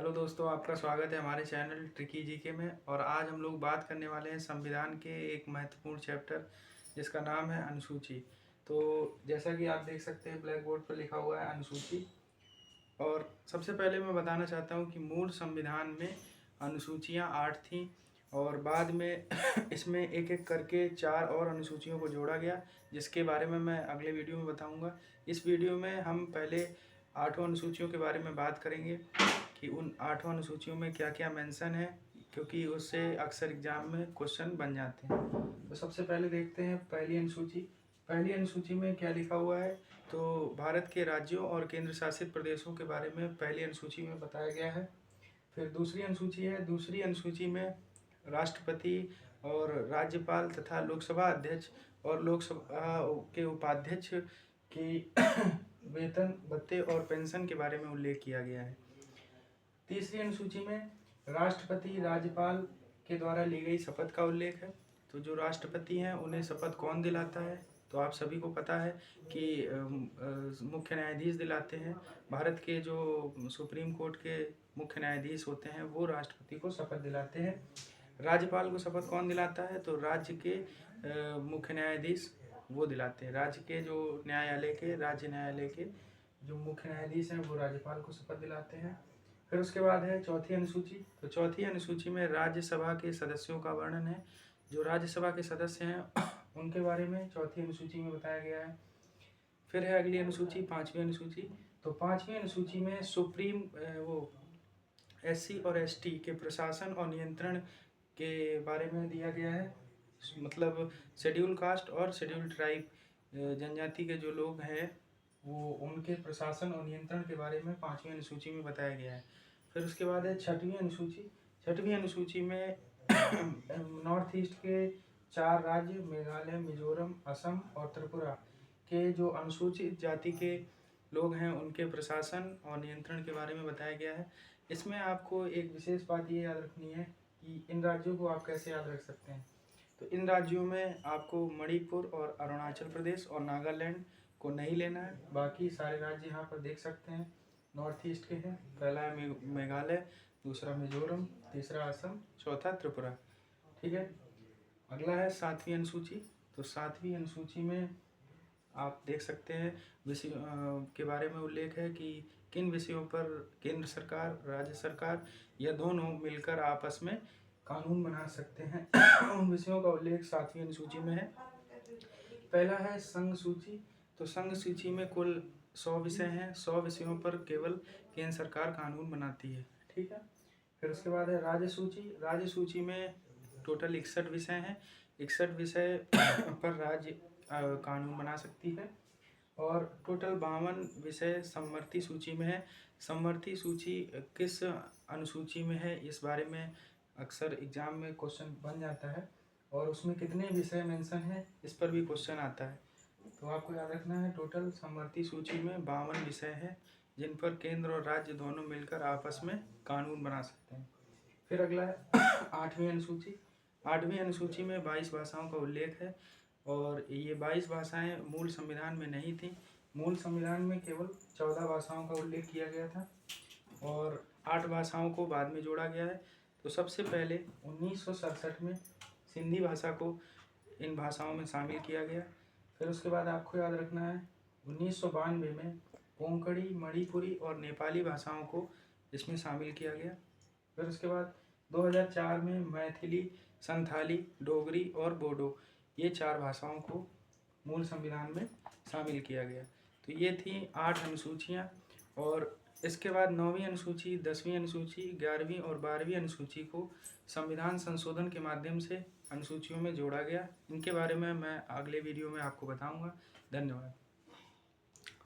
Hello दोस्तों, आपका स्वागत है हमारे चैनल ट्रिकी जीके में। और आज हम लोग बात करने वाले हैं संविधान के एक महत्वपूर्ण चैप्टर जिसका नाम है अनुसूची। तो जैसा कि आप देख सकते हैं ब्लैक बोर्ड पर लिखा हुआ है अनुसूची। और सबसे पहले मैं बताना चाहता हूं कि मूल संविधान में अनुसूचियां 8 थीं और बाद में इसमें एक एक करके 4 और अनुसूचियों को जोड़ा गया, जिसके बारे में मैं अगले वीडियो में बताऊंगा। इस वीडियो में हम पहले 8 अनुसूचियों के बारे में बात करेंगे कि उन 8 अनुसूचियों में क्या क्या मेंशन है, क्योंकि उससे अक्सर एग्जाम में क्वेश्चन बन जाते हैं। तो सबसे पहले देखते हैं पहली अनुसूची। पहली अनुसूची में क्या लिखा हुआ है, तो भारत के राज्यों और केंद्र शासित प्रदेशों के बारे में पहली अनुसूची में बताया गया है। फिर दूसरी अनुसूची है। दूसरी अनुसूची में राष्ट्रपति और राज्यपाल तथा लोकसभा अध्यक्ष और लोकसभा के उपाध्यक्ष की वेतन भत्ते और पेंशन के बारे में उल्लेख किया गया है। तीसरी अनुसूची में राष्ट्रपति राज्यपाल के द्वारा ली गई शपथ का उल्लेख है। तो जो राष्ट्रपति हैं उन्हें शपथ कौन दिलाता है, तो आप सभी को पता है कि मुख्य न्यायाधीश दिलाते हैं। भारत के जो सुप्रीम कोर्ट के मुख्य न्यायाधीश होते हैं वो राष्ट्रपति को शपथ दिलाते हैं। राज्यपाल को शपथ कौन दिलाता है, तो राज्य के मुख्य न्यायाधीश वो दिलाते हैं। राज्य के जो राज्य न्यायालय के जो मुख्य न्यायाधीश हैं वो राज्यपाल को शपथ दिलाते हैं। फिर उसके बाद है चौथी अनुसूची। तो चौथी अनुसूची में राज्यसभा के सदस्यों का वर्णन है। जो राज्यसभा के सदस्य हैं उनके बारे में चौथी अनुसूची में बताया गया है। फिर है अगली अनुसूची, पांचवी अनुसूची। तो पांचवी अनुसूची में सुप्रीम SC और ST के प्रशासन और नियंत्रण के बारे में दिया गया है। मतलब शेड्यूल कास्ट और शेड्यूल ट्राइब जनजाति के जो लोग हैं वो उनके प्रशासन और नियंत्रण के बारे में पांचवी अनुसूची में बताया गया है। फिर उसके बाद है छठवीं अनुसूची। छठवीं अनुसूची में नॉर्थ ईस्ट के 4 राज्य मेघालय, मिजोरम, असम और त्रिपुरा के जो अनुसूचित जाति के लोग हैं उनके प्रशासन और नियंत्रण के बारे में बताया गया है। इसमें आपको एक विशेष बात ये याद रखनी है कि इन राज्यों को आप कैसे याद रख सकते हैं। तो इन राज्यों में आपको मणिपुर और अरुणाचल प्रदेश और नागालैंड को नहीं लेना है। बाकी सारे राज्य यहाँ पर देख सकते हैं नॉर्थ ईस्ट के हैं। पहला है मेघालय, दूसरा मिजोरम, तीसरा असम, चौथा त्रिपुरा। ठीक है। अगला है सातवीं अनुसूची। तो सातवीं अनुसूची में आप देख सकते हैं विषय के बारे में उल्लेख है कि किन विषयों पर केंद्र सरकार, राज्य सरकार या दोनों मिलकर आपस में कानून बना सकते हैं। उन विषयों का उल्लेख सातवीं अनुसूची में है। पहला है संघ सूची। तो संघ सूची में कुल 100 विषय हैं। 100 विषयों पर केवल केंद्र सरकार कानून बनाती है। ठीक है। फिर उसके बाद है राज्य सूची। राज्य सूची में टोटल 61 विषय हैं। 61 विषय पर राज्य कानून बना सकती है। और टोटल 52 विषय समवर्ती सूची में है। समवर्ती सूची किस अनुसूची में है, इस बारे में अक्सर एग्जाम में क्वेश्चन बन जाता है। और उसमें कितने विषय मेंशन है, इस पर भी क्वेश्चन आता है। तो आपको याद रखना है टोटल समवर्ती सूची में 52 विषय हैं जिन पर केंद्र और राज्य दोनों मिलकर आपस में कानून बना सकते हैं। फिर अगला है आठवीं अनुसूची। आठवीं अनुसूची में 22 भाषाओं का उल्लेख है और ये 22 भाषाएं मूल संविधान में नहीं थी। मूल संविधान में केवल 14 भाषाओं का उल्लेख किया गया था और 8 भाषाओं को बाद में जोड़ा गया है। तो सबसे पहले 1967 में सिंधी भाषा को इन भाषाओं में शामिल किया गया। फिर उसके बाद आपको याद रखना है 1992 में कोंकणी, मणिपुरी और नेपाली भाषाओं को इसमें शामिल किया गया। फिर उसके बाद 2004 में मैथिली, संथाली, डोगरी और बोडो, ये 4 भाषाओं को मूल संविधान में शामिल किया गया। तो ये थी 8 अनुसूचियाँ। और इसके बाद 9वीं अनुसूची, 10वीं अनुसूची, 11वीं और 12वीं अनुसूची को संविधान संशोधन के माध्यम से अनुसूचियों में जोड़ा गया। इनके बारे में मैं अगले वीडियो में आपको बताऊंगा। धन्यवाद।